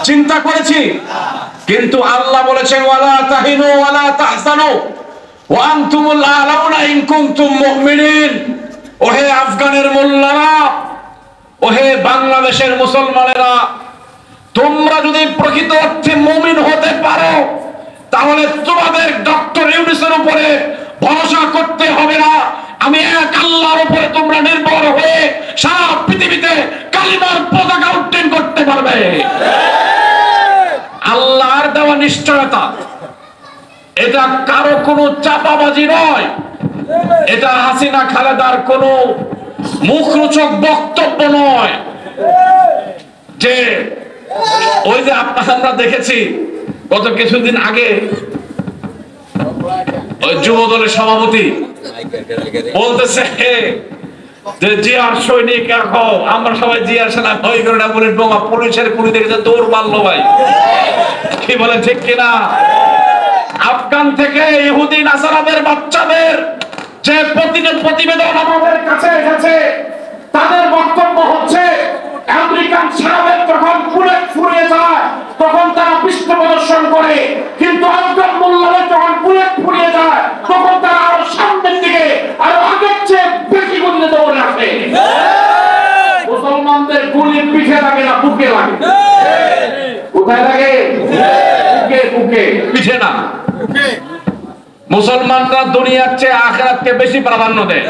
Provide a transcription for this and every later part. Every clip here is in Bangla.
চিন্তা করেছি? কিন্তু আল্লাহ বলেছেন ওয়ালা তাহিনু ওয়ালা তাহসানু ওয়া আনতুমুল আ'লাউনা ইন কুনতুম মুমিনিন। ওহে আফগানের মোল্লারা, ওহে বাংলাদেশের মুসলমানেরা, তোমরা যদি প্রকৃত অর্থে মুমিন হতে পারো তাহলে তোমাদের ডক্টর ইউনূসের উপরে ভরসা করতে হবে না। আমি এক আল্লাহর উপরে তোমরা নির্ভর হয়ে সারা পৃথিবীতে কালিমার পতাকা উত্তোলন করতে পারবে। আল্লাহর দেওয়া নিশ্চয়তা, এটা কারো কোনো চাপাবাজি নয়, এটা হাসিনা খালেদার কোনো মুখরোচক বক্তব্য নয়। যে ওই যে আমরা দেখেছি গত কিছুদিন আগে ওই যুব দলের সভাপতি বলতেছে যে জিয়ার সৈনিক হও, আমরা সবাই জিয়ার সেনা ভয় করে না বলে বোমা পুলিশের গুলি দেখে দৌড় মারলো। ভাই কি বলে ঠিক কিনা? আফগান থেকে ইহুদি নাসারাদের বাচ্চাদের যে প্রতিবেদন আমাদের কাছে এসেছে, তাদের বক্তব্য হচ্ছে আমেরিকান সেনাদের যখন বুলেট ফুরিয়ে যায় তখন তারা পৃষ্ঠ প্রদর্শন করে, কিন্তু আফগান মোল্লাদের যখন বুলেট ফুরিয়ে যায় তখন তারা আরো সামনের দিকে আরো আগের চেয়ে বেশি গতিতে দৌড়ে আসে। মুসলমানদের গুলি পিঠে লাগে না, বুকে লাগে। কোথায় লাগে? বুকে, বুকে, পিঠে না। মুসলমানরা দুনিয়ার চেয়ে আখিরাতকে বেশি প্রাধান্য দেয়।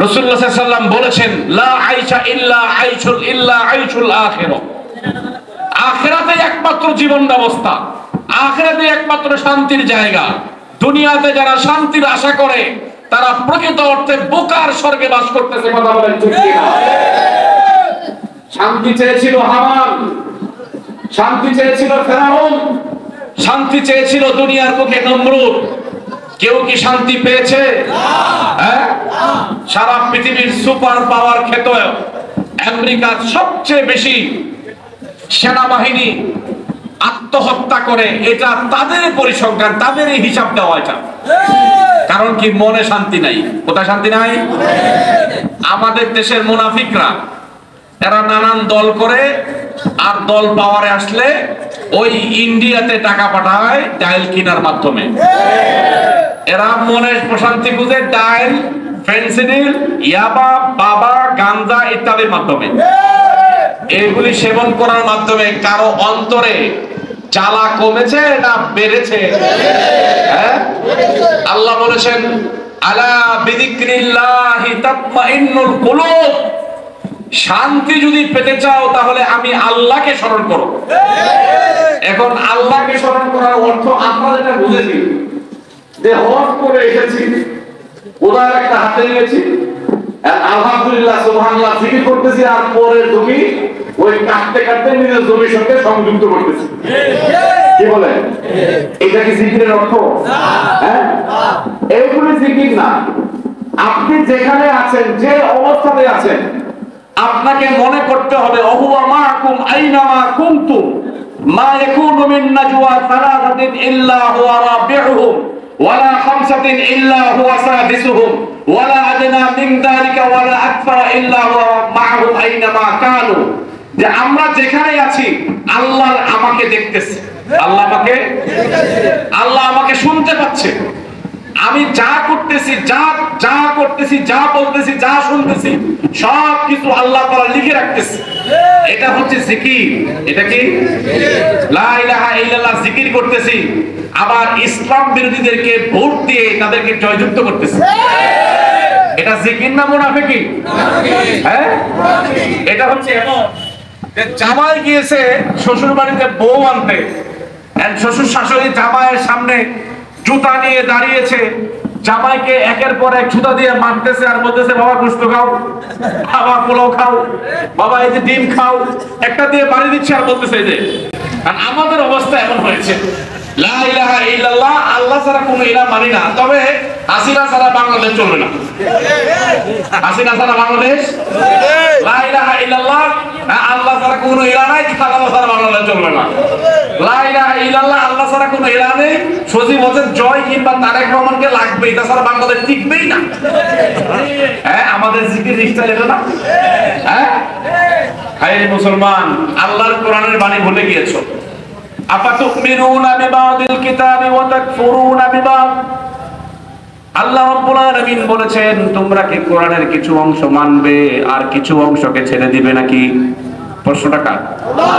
রাসূলুল্লাহ সাল্লাল্লাহু আলাইহি ওয়াসাল্লাম বলেছেন লা আইশা ইল্লা আইশুল আখিরাহ। আখিরাতে একমাত্র জীবন ব্যবস্থা, আখিরাতে একমাত্র শান্তির জায়গা। দুনিয়াতে যারা শান্তির আশা করে তারা প্রকৃত অর্থে বোকার স্বর্গে বাস করতেছে। কথা বলেন ঠিক কিনা? শান্তি চেয়েছিল হামান, শান্তি চেয়েছিল ফেরাউন, শান্তি চেয়েছিল দুনিয়ার বুকে নমরুদ। কেউ কি শান্তি পেয়েছে? হ্যাঁ, সারা পৃথিবীর সুপার পাওয়ার খ্যাত আমেরিকার সবচেয়ে বেশি সেনাবাহিনী আত্মহত্যা করে, এটা তাদের পরিসংখ্যান, তাদের হিসাব দেওয়া এটা। কারণ কি? মনে শান্তি নাই। কোথায় শান্তি নাই? আমাদের দেশের মুনাফিকরা এরা নানান দল করে, আর দল পাওয়ারে আসলে ওই ইন্ডিয়াতে টাকা পাঠায় ডাইল কেনার মাধ্যমে। এরা মনের প্রশান্তি খুঁজে ডাইল, ফেন্সিডিল, ইয়াবা, বাবা, গাঞ্জা ইত্যাদির মাধ্যমে। এগুলি সেবন করার মাধ্যমে কারো অন্তরে জ্বালা কমেছে না বেড়েছে? হ্যাঁ, আল্লাহ বলেছেন আলা বিযিকরিল্লাহি তাতমাইন্নুল কুলুব। শান্তি যদি পেতে চাও তাহলে আমি আল্লাহকে স্মরণ করো। এখন আল্লাহকে স্মরণ করার অর্থ আমরা যেটা বুঝেছি যে হজ করে এসেছি, ওনার একটা হাতে নিয়েছি, আলহামদুলিল্লাহ সুবহানাল্লাহ জিকির করতেছি, আর পরের জমি ওই কাটতে কাটতে নিজের জমির সঙ্গে সংযুক্ত করতেছি। কি বলে? এটা কি জিকিরের অর্থ? হ্যাঁ, এইগুলি জিকির না। আপনি যেখানে আছেন, যে অবস্থাতে আছেন, আপনাকে মনে করতে হবে অহুয়া মাআকুম আইনামা কুনতুম মা ইয়াকুনু মিন নাজওয়া সালাসাতিন ইল্লা হুয়া রাবিউহুম ওয়ালা খামসাতিন ইল্লা হুয়া সাদিসুহুম ওয়ালা আদনা মিন যালিকা ওয়ালা আকসারা ইল্লা হুয়া মাআহুম আইনামা কানু। যে আমরা যেখানেই আছি আল্লাহ আমাকে দেখতেছে, আল্লাহ আমাকে আল্লাহ আমাকে শুনতে পাচ্ছে। আমি যা করতেছি, যা করতেছি, যা বলতেছি, যা শুনতেছি, সব কিছু আল্লাহ তাআলা লিখে রাখতেছে। এটা হচ্ছে জিকির। এটা কি? লা ইলাহা ইল্লাল্লাহ জিকির করতেছি, আবার ইসলাম বিরোধীদেরকে ভোট দিয়ে তাদেরকে জয়যুক্ত করতেছি। এটা জিকির না মুনাফিকি? হ্যাঁ, এটা হচ্ছে এমন যে জামাই গিয়েছে শ্বশুর বাড়িতে বউ আনতে, শ্বশুর শাশুড়ি জামাইয়ের সামনে জুতা নিয়ে দাঁড়িয়েছে, জামাইকে একের পর এক জুতা দিয়ে মারতেছে আর বলতেছে বাবা গোশত খাও, বাবা পোলাও খাও, বাবা এই যে ডিম খাও, একটা দিয়ে বাড়ি দিচ্ছে আর বলতেছে যে। আর আমাদের অবস্থা এমন হয়েছে লা ইলাহা ইল্লাল্লাহ, আল্লাহ ছাড়া কোনো ইলাহ মানি না। তবে হাসিনা ছাড়া বাংলাদেশ চলবে না। হাসিনা ছাড়া বাংলাদেশ, লা ইলাহা ইল্লাল্লাহ, আল্লাহ ছাড়া কোনো ইলাহ নাই, আল্লাহ ছাড়া বাংলাদেশ চলবে না। লা ইলাহা ইল্লাল্লাহ, আল্লাহ ছাড়া কোনো ইলাহ নেই, সজীব হোসেন জয় কিংবা তারেক রহমানকে লাগবেই, তাছাড়া বাংলাদেশ টিকবেই না। হ্যাঁ, আমাদের জিকির রিস্তা এটা না? হ্যাঁ, হায় মুসলমান, আল্লাহর কোরআনের বাণী ভুলে গিয়েছো। আফাতুমিনুনা বিবাদিল কিতাবি ওয়া তাকফুরুনা বিবাদ। আল্লাহ রাব্বুল আলামিন বলেছেন, তোমরা কি কোরআনের কিছু অংশ মানবে আর কিছু অংশকে ছেড়ে দিবে নাকি? প্রশ্নটা কার? আল্লাহ।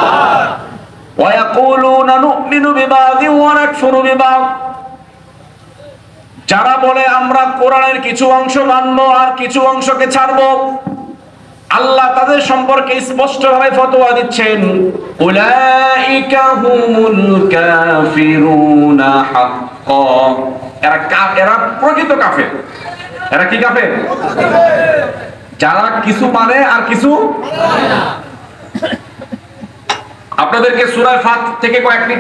ওয়া ইয়াকুলুনা নুমিনু বিবাদি ওয়া নাকফুরু বিবাদ। যারা বলে আমরা কোরআনের কিছু অংশ মানবো আর কিছু অংশকে ছাড়বো, আল্লাহ তাদের সম্পর্কে স্পষ্টভাবে ফতোয়া দিচ্ছেন, উলাইকা হুমুল কাফিরুনা হাক্কান। এরা প্রকৃত কাফের। এরা কি কাফের? যারা কিছু মানে আর কিছু মানে না। আপনাদেরকে সূরা ফাত থেকে কয়েকটি